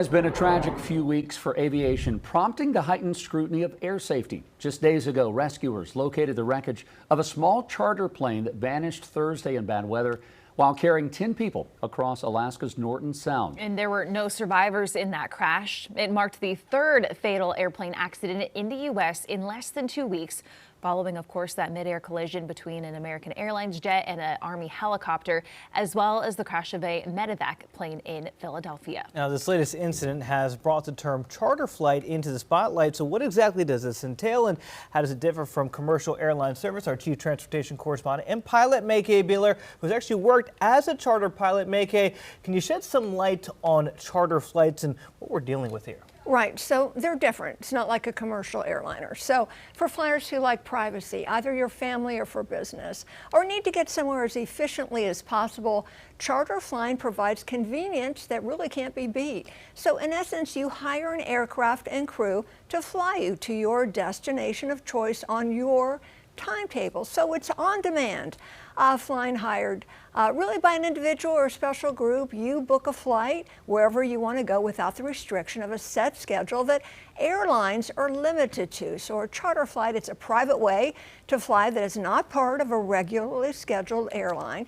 It's been a tragic few weeks for aviation, prompting the heightened scrutiny of air safety. Just days ago, rescuers located the wreckage of a small charter plane that vanished Thursday in bad weather while carrying 10 people across Alaska's Norton Sound. And there were no survivors in that crash. It marked the third fatal airplane accident in the U.S. in less than 2 weeks, following, of course, that mid-air collision between an American Airlines jet and an Army helicopter, as well as the crash of a medevac plane in Philadelphia. Now, this latest incident has brought the term charter flight into the spotlight. So what exactly does this entail, and how does it differ from commercial airline service? Our chief transportation correspondent and pilot, Mackay Beeler, who's actually worked as a charter pilot. Mackay, can you shed some light on charter flights and what we're dealing with here? Right, so they're different. It's not like a commercial airliner. So for flyers who like privacy, either your family or for business, or need to get somewhere as efficiently as possible, charter flying provides convenience that really can't be beat. So in essence, you hire an aircraft and crew to fly you to your destination of choice on your timetable. So it's on demand. Flying hired really by an individual or a special group. You book a flight wherever you want to go without the restriction of a set schedule that airlines are limited to. So a charter flight, it's a private way to fly that is not part of a regularly scheduled airline.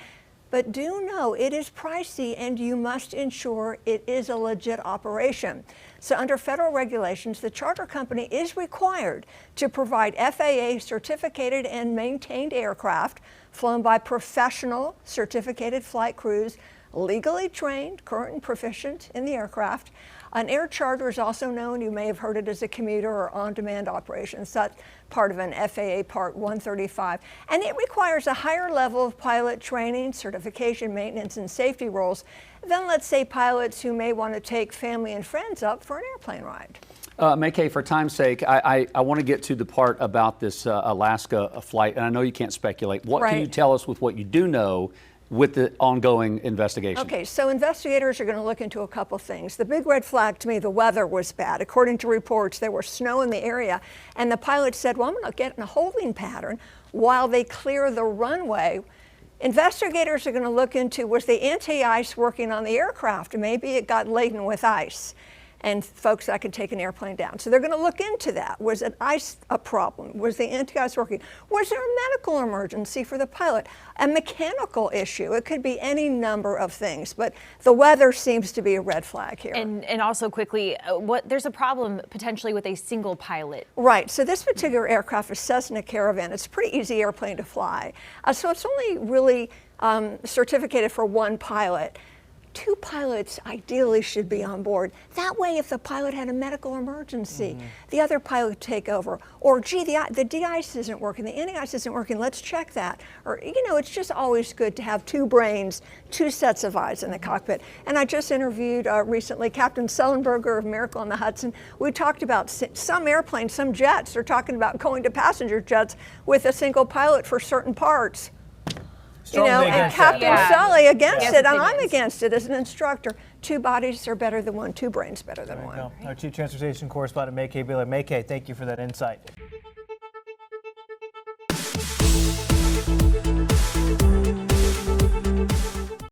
But do know it is pricey and you must ensure it is a legit operation. So under federal regulations, the charter company is required to provide FAA certificated and maintained aircraft flown by professional certificated flight crews, legally trained, current and proficient in the aircraft. An air charter is also known, you may have heard it as a commuter or on-demand operation. So that's part of an FAA Part 135. And it requires a higher level of pilot training, certification, maintenance, and safety roles than, let's say, pilots who may want to take family and friends up for an airplane ride. Mackay, for time's sake, I want to get to the part about this Alaska flight, and I know you can't speculate. What can you tell us with what you do know with the ongoing investigation? Okay, so investigators are going to look into a couple things. The big red flag to me, the weather was bad. According to reports, there was snow in the area, and the pilot said, well, I'm going to get in a holding pattern while they clear the runway. Investigators are going to look into, was the anti-ice working on the aircraft? Maybe it got laden with ice. And folks, that could take an airplane down. So they're going to look into that. Was it ice a problem? Was the anti-ice working? Was there a medical emergency for the pilot? A mechanical issue? It could be any number of things, but the weather seems to be a red flag here. And also quickly, there's a problem potentially with a single pilot. Right, so this particular aircraft is Cessna Caravan. It's a pretty easy airplane to fly. So it's only really certificated for one pilot. 2 pilots ideally should be on board. That way, if the pilot had a medical emergency, the other pilot would take over. Or, gee, the de-ice isn't working, the anti-ice isn't working, let's check that. Or, you know, it's just always good to have 2 brains, 2 sets of eyes in the cockpit. And I just interviewed recently Captain Sullenberger of Miracle on the Hudson. We talked about some airplanes, some jets, they're talking about going to passenger jets with a single pilot for certain parts. You know, and Captain Sully against it, and I'm against it as an instructor. 2 bodies are better than 1, 2 brains better than 1. Our chief transportation correspondent, Mackay Beeler. Mackay, thank you for that insight.